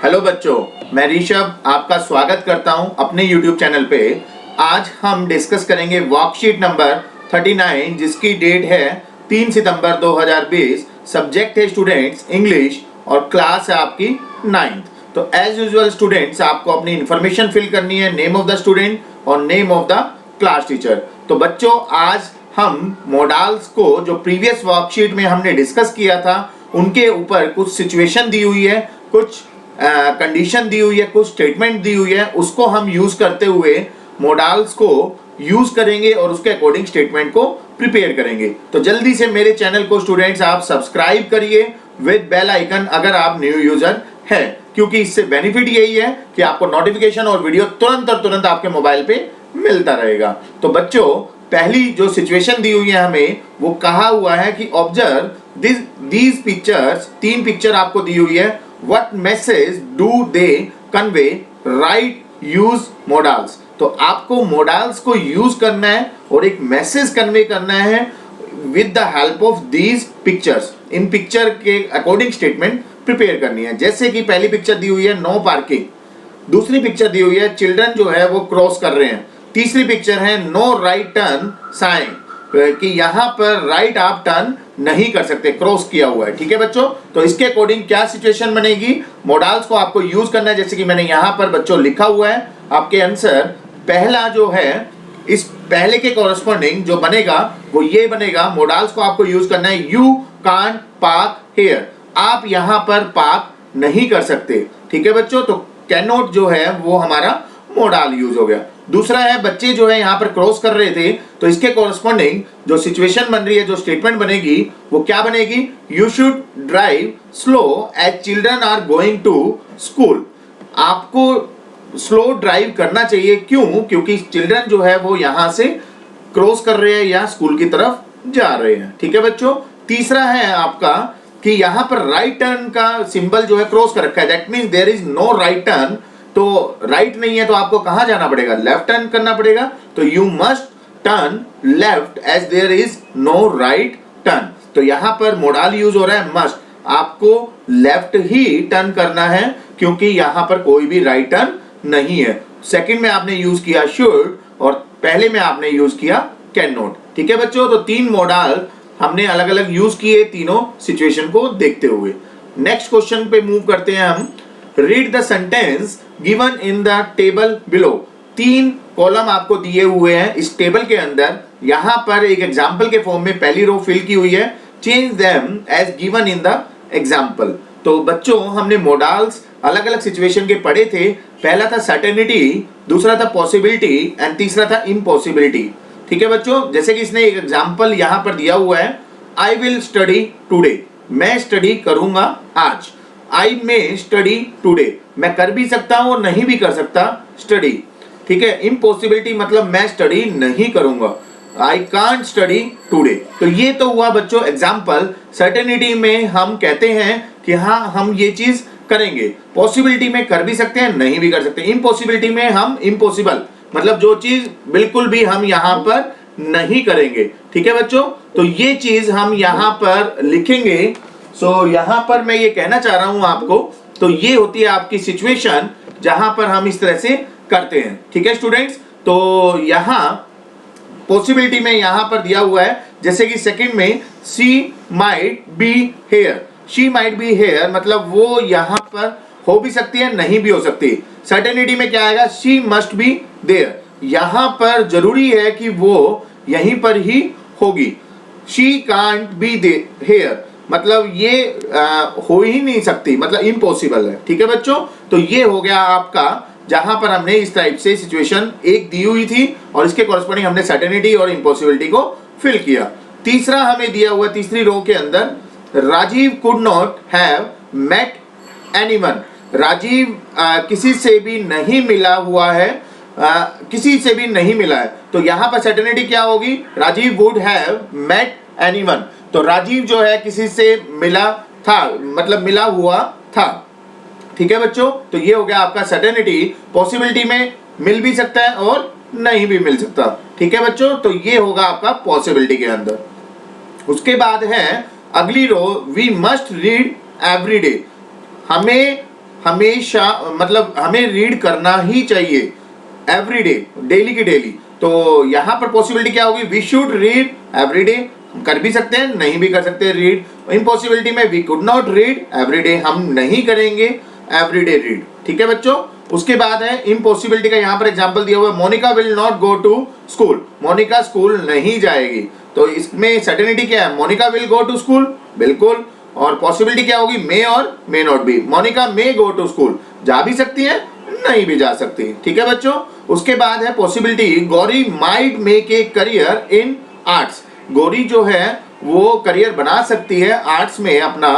Hello बच्चों, मैं ऋषभ आपका स्वागत करता हूं अपने YouTube चैनल पे। आज हम डिस्कस करेंगे वर्कशीट नंबर 39 जिसकी डेट है 3 सितंबर 2020। सब्जेक्ट है स्टूडेंट्स इंग्लिश और क्लास है आपकी 9th। तो एज यूजुअल स्टूडेंट्स आपको अपनी इंफॉर्मेशन फिल करनी है, नेम ऑफ द स्टूडेंट और name of the class teacher. तो बच्चों आज हम मॉडल्स को जो प्रीवियस वर्कशीट में हमने डिस्कस किया था उनके ऊपर कुछ सिचुएशन दी हुई है, कुछ कंडीशन दी हुई है, कुछ स्टेटमेंट दी हुई है, उसको हम यूज करते हुए मॉडल्स को यूज करेंगे और उसके अकॉर्डिंग स्टेटमेंट को प्रिपेयर करेंगे। तो जल्दी से मेरे चैनल को स्टूडेंट्स आप सब्सक्राइब करिए विद बेल आइकन अगर आप न्यू यूजर है, क्योंकि इससे बेनिफिट यही है कि आपको नोटिफिकेशन और वीडियो तुरंत आपके मोबाइल पे मिलता रहेगा। तो बच्चों पहली जो सिचुएशन दी हुई है हमें वो कहा हुआ है कि ऑब्जर्व दीज पिक्चर्स, 3 पिक्चर आपको दी हुई है। What message do they convey? Write use modals। तो आपको मॉडल्स को यूज करना है और एक मैसेज कन्वे करना है with the help of these pictures. In picture के अकॉर्डिंग स्टेटमेंट प्रिपेयर करनी है। जैसे कि पहली पिक्चर दी हुई है नो पार्किंग, दूसरी पिक्चर दी हुई है चिल्ड्रन जो है वो क्रॉस कर रहे हैं, तीसरी पिक्चर है नो राइट टर्न साइन कि यहाँ पर राइट आप टर्न नहीं कर सकते, क्रॉस किया हुआ है। ठीक है बच्चों, तो इसके अकॉर्डिंग क्या सिचुएशन बनेगी, मॉडल्स को आपको यूज करना है। जैसे कि मैंने यहाँ पर बच्चों लिखा हुआ है आपके आंसर पहला जो है, इस पहले के कॉरेस्पॉन्डिंग जो बनेगा वो ये बनेगा। मॉडल्स को आपको यूज करना है यू कांट पार्क हियर, आप यहाँ पर पार्क नहीं कर सकते। ठीक है बच्चों, तो कैन नॉट जो है वो हमारा मॉडल यूज हो गया। दूसरा है बच्चे जो है यहाँ पर क्रॉस कर रहे थे, तो इसके कॉरेस्पॉन्डिंग जो सिचुएशन बन रही है, जो स्टेटमेंट बनेगी वो क्या बनेगी, you should drive slow as children are going to school. आपको स्लो ड्राइव करना चाहिए, क्यों, क्योंकि चिल्ड्रन जो है वो यहाँ से क्रॉस कर रहे हैं या स्कूल की तरफ जा रहे हैं। ठीक है बच्चों, तीसरा है आपका कि यहाँ पर राइट टर्न का सिंबल जो है क्रॉस कर रखा है, that means there is no right turn. तो राइट नहीं है तो आपको कहां जाना पड़ेगा, लेफ्ट टर्न करना पड़ेगा। तो you must turn left as there is no right turn. तो यहां पर मॉडल यूज हो रहा है मस्ट, आपको लेफ्ट ही टर्न करना है क्योंकि यहां पर कोई भी राइट टर्न नहीं है। सेकंड में आपने यूज किया शुड और पहले में आपने यूज किया कैन नॉट। ठीक है बच्चों, तो 3 मॉडल हमने अलग अलग यूज किए तीनों सिचुएशन को देखते हुए। नेक्स्ट क्वेश्चन पे मूव करते हैं हम। Read the sentence given in the table below. 3 column आपको दिए हुए हैं इस टेबल के अंदर। यहां पर एक एग्जाम्पल के फॉर्म में पहली रो फिल की हुई है, change them as given in the example. तो बच्चों हमने मॉडल्स अलग अलग सिचुएशन के पढ़े थे। पहला था सर्टेनिटी, दूसरा था पॉसिबिलिटी एंड तीसरा था इम्पॉसिबिलिटी। ठीक है बच्चों, जैसे कि इसने एक एग्जाम्पल यहां पर दिया हुआ है, आई विल स्टडी टूडे, मैं स्टडी करूंगा आज। आई में स्टडी टूडे, मैं कर भी सकता हूं और नहीं भी कर सकता स्टडी। ठीक है, इम्पॉसिबिलिटी मतलब मैं स्टडी नहीं करूंगा, आई कांट स्टडी टूडे। तो ये तो हुआ बच्चों एग्जाम्पल। सर्टेनिटी में हम कहते हैं कि हाँ हम ये चीज करेंगे, पॉसिबिलिटी में कर भी सकते हैं नहीं भी कर सकते, इम्पॉसिबिलिटी में हम इम्पॉसिबल मतलब जो चीज बिल्कुल भी हम यहाँ पर नहीं करेंगे। ठीक है बच्चों, तो ये चीज हम यहाँ पर लिखेंगे। सो यहाँ पर मैं ये कहना चाह रहा हूं आपको, तो ये होती है आपकी सिचुएशन जहां पर हम इस तरह से करते हैं। ठीक है स्टूडेंट्स, तो यहाँ पॉसिबिलिटी में यहां पर दिया हुआ है, जैसे कि सेकंड में she might be here, she might be here मतलब वो यहां पर हो भी सकती है नहीं भी हो सकती। सर्टेनिटी में क्या आएगा, शी मस्ट बी देयर, यहां पर जरूरी है कि वो यहीं पर ही होगी। शी कांट बी हेयर मतलब ये हो ही नहीं सकती, मतलब इम्पॉसिबल है। ठीक है बच्चों, तो ये हो गया आपका जहां पर हमने इस टाइप से सिचुएशन एक दी हुई थी और इसके कॉरेस्पॉन्डिंग हमने सर्टेनिटी और इम्पॉसिबिलिटी को फिल किया। तीसरा हमें दिया हुआ तीसरी रो के अंदर, Rajiv could not have met anyone, Rajiv किसी से भी नहीं मिला हुआ है, किसी से भी नहीं मिला है। तो यहाँ पर सर्टेनिटी क्या होगी, Rajiv would have met anyone, तो राजीव जो है किसी से मिला था मतलब मिला हुआ था। ठीक है बच्चों, तो ये हो गया आपका सर्टेनिटी। पॉसिबिलिटी में मिल भी सकता है और नहीं भी मिल सकता। ठीक है बच्चों, तो ये होगा आपका पॉसिबिलिटी के अंदर। उसके बाद है अगली row, we must read every day, हमें हमेशा मतलब हमें रीड करना ही चाहिए एवरी डे, डेली की डेली। तो यहाँ पर पॉसिबिलिटी क्या होगी, we should read every day, कर भी सकते हैं नहीं भी कर सकते रीड। इम्पॉसिबिलिटी में we could not read every day, हम नहीं करेंगे एवरी डे रीड, ठीक है बच्चों। उसके बाद है इम्पॉसिबिलिटी का यहाँ पर एग्जांपल दिया हुआ है, Monica will not go to school, Monica school नहीं जाएगी। तो इसमें सर्टेनिटी क्या है, Monica will go to school, बिल्कुल। और पॉसिबिलिटी क्या होगी, may or may not be, Monica may go to school, जा भी सकती है नहीं भी जा सकती, ठीक है बच्चों। उसके बाद है possibility, Gauri might make a career in arts, Gauri जो है वो करियर बना सकती है आर्ट्स में अपना,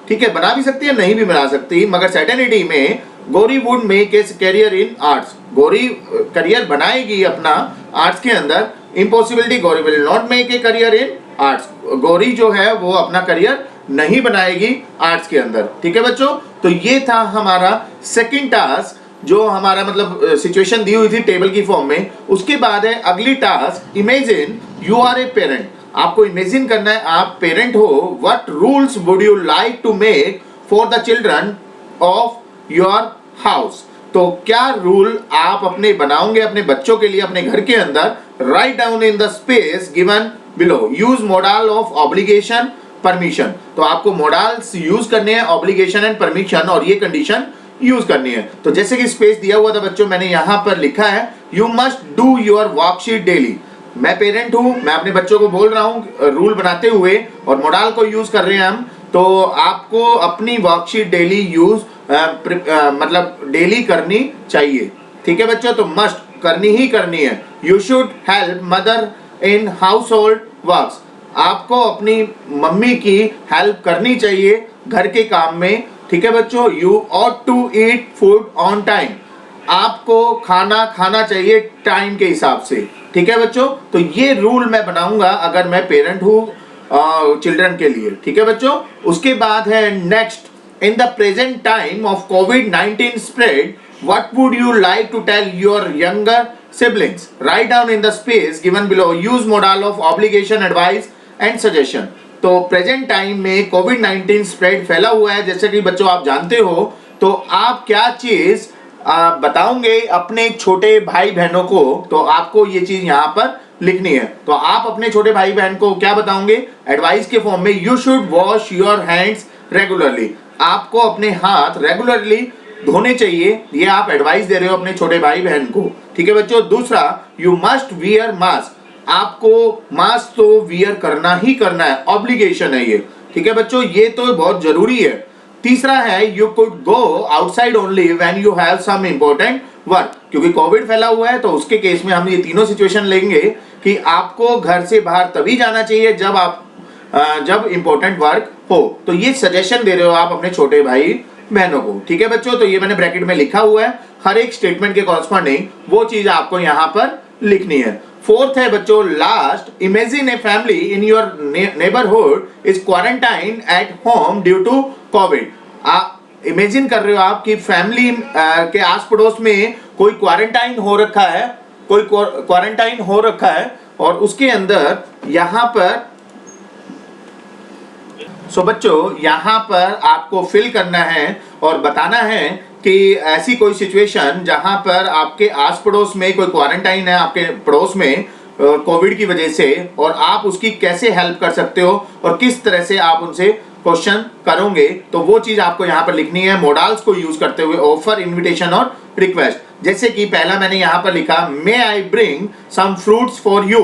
ठीक है, बना भी सकती है नहीं भी बना सकती, मगर सर्टेनिटी में Gauri would make a career in arts, Gauri career बनाएगी अपना आर्ट्स के अंदर। Impossibility, Gauri will not make a career in arts, Gauri जो है वो अपना करियर नहीं बनाएगी आर्ट्स के अंदर, ठीक है बच्चों। तो ये था हमारा सेकंड टास्क, जो हमारा मतलब सिचुएशन दी हुई थी टेबल की फॉर्म में। उसके बाद है अगली task, imagine you are a parent, आपको इमेजिन करना है आप पेरेंट हो, what rules would you like to make for the children of your house, तो क्या रूल आप अपने बनाओगे अपने बच्चों के लिए अपने घर के अंदर। Write down in the space given below, use modal of obligation permission, तो आपको मोडाल्स यूज करने हैं, ऑब्लिगेशन एंड परमिशन, और ये कंडीशन यूज करनी है। तो जैसे कि स्पेस दिया हुआ था बच्चों, मैंने यहां पर लिखा है you must do your worksheet daily, मैं पेरेंट हूं, मैं अपने बच्चों को बोल रहा हूं रूल बनाते हुए, और मोडाल को यूज कर रहे हैं हम, तो आपको अपनी वर्कशीट डेली यूज मतलब डेली करनी चाहिए, ठीक है बच्चों। तो मस्ट करनी ही करनी है। You should help mother in house hold works, आपको अपनी मम्मी की हेल्प करनी चाहिए घर के काम में, ठीक है बच्चों। You ought to eat food on time, आपको खाना खाना चाहिए टाइम के हिसाब से, ठीक है बच्चों। तो ये रूल मैं बनाऊंगा अगर मैं पेरेंट हूँ चिल्ड्रन के लिए, ठीक है बच्चों। उसके बाद है next, in the present time of covid spread, what would you like to tell your younger siblings? Write down in the space given below, use modal of obligation, advice and suggestion। तो present time में कोविड-19 spread फैला हुआ है जैसे कि बच्चों आप जानते हो, तो आप क्या चीज बताओगे अपने छोटे भाई बहनों को, तो आपको ये चीज यहाँ पर लिखनी है। तो आप अपने छोटे भाई बहन को क्या बताओगे एडवाइस के फॉर्म में, you should wash your hands regularly, आपको अपने हाथ रेगुलरली धोने चाहिए, ये आप एडवाइस दे रहे हो अपने छोटे भाई बहन को, ठीक है बच्चों। दूसरा, यू मस्ट वियर मास्क, आपको मास्क तो वियर करना ही करना है, ऑब्लिगेशन है ये, ठीक है बच्चों, ये तो बहुत जरूरी है। तीसरा है, you could go outside only when you have some important work, क्योंकि कोविड फैला हुआ है तो उसके केस में हम ये तीनों सिचुएशन लेंगे कि आपको घर से बाहर तभी जाना चाहिए जब इंपॉर्टेंट वर्क हो। तो ये सजेशन दे रहे हो आप अपने छोटे भाई बहनों को, ठीक है बच्चों। तो ये मैंने ब्रैकेट में लिखा हुआ है, हर एक स्टेटमेंट के कॉरस्पॉन्डिंग वो चीज आपको यहाँ पर लिखनी है। फोर्थ है बच्चों last, imagine a family in your neighbourhood is quarantine at home due to COVID, आप इमेजिन कर रहे हो आपकी फैमिली के आस पड़ोस में कोई क्वारंटाइन हो रखा है, कोई क्वारंटाइन हो रखा है, और उसके अंदर यहाँ पर सो बच्चों यहाँ पर आपको फिल करना है और बताना है कि ऐसी कोई सिचुएशन जहां पर आपके आस पड़ोस में कोई क्वारंटाइन है आपके पड़ोस में कोविड की वजह से, और आप उसकी कैसे हेल्प कर सकते हो और किस तरह से आप उनसे क्वेश्चन करोगे, तो वो चीज आपको यहाँ पर लिखनी है मोडाल्स को यूज करते हुए, ऑफर, इनविटेशन और रिक्वेस्ट। जैसे कि पहला मैंने यहाँ पर लिखा, may I bring some fruits for you,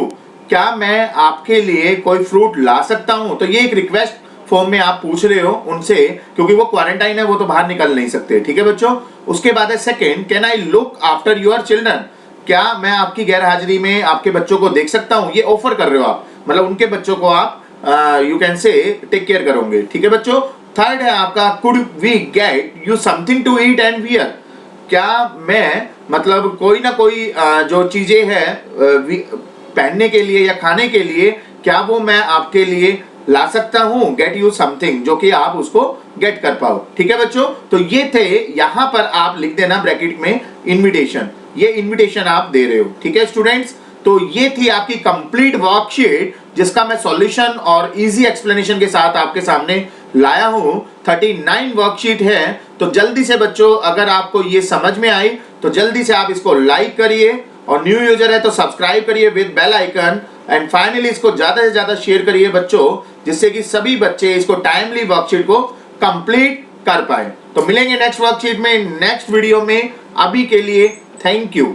क्या मैं आपके लिए कोई फ्रूट ला सकता हूँ, तो ये एक रिक्वेस्ट फॉर्म में आप पूछ रहे हो उनसे, क्योंकि वो क्वारंटाइन है, वो तो बाहर निकल नहीं सकते, ठीक है बच्चों। उसके बाद है second, can I look after your children, क्या मैं आपकी गैर हाजिरी में आपके बच्चों को देख सकता हूं, ये ऑफर कर रहे हो आप, मतलब उनके बच्चों को आप you can say take care करोगे, ठीक है बच्चों। थर्ड है आपका, could we get you something to eat and wear, क्या मैं मतलब कोई ना कोई जो चीजें हैं पहनने के लिए या खाने के लिए, क्या वो मैं आपके लिए ला सकता हूं, गेट यू समथिंग, जो कि आप उसको गेट कर पाओ, ठीक है बच्चों। तो ये थे, यहां पर आप लिख देना ब्रैकेट में इनविटेशन, ये इनविटेशन आप दे रहे हो, ठीक है स्टूडेंट्स। तो ये थी आपकी कंप्लीट वर्कशीट जिसका मैं सॉल्यूशन और इजी एक्सप्लेनेशन के साथ आपके सामने लाया हूँ 39 वर्कशीट है। तो जल्दी से बच्चों, अगर आपको ये समझ में आई तो जल्दी से आप इसको लाइक करिए, और न्यू यूजर है तो सब्सक्राइब करिए with bell icon, and finally इसको ज्यादा से ज्यादा शेयर करिए बच्चों, जिससे कि सभी बच्चे इसको टाइमली वर्कशीट को कंप्लीट कर पाए। तो मिलेंगे नेक्स्ट वर्कशीट में, नेक्स्ट वीडियो में। अभी के लिए थैंक यू।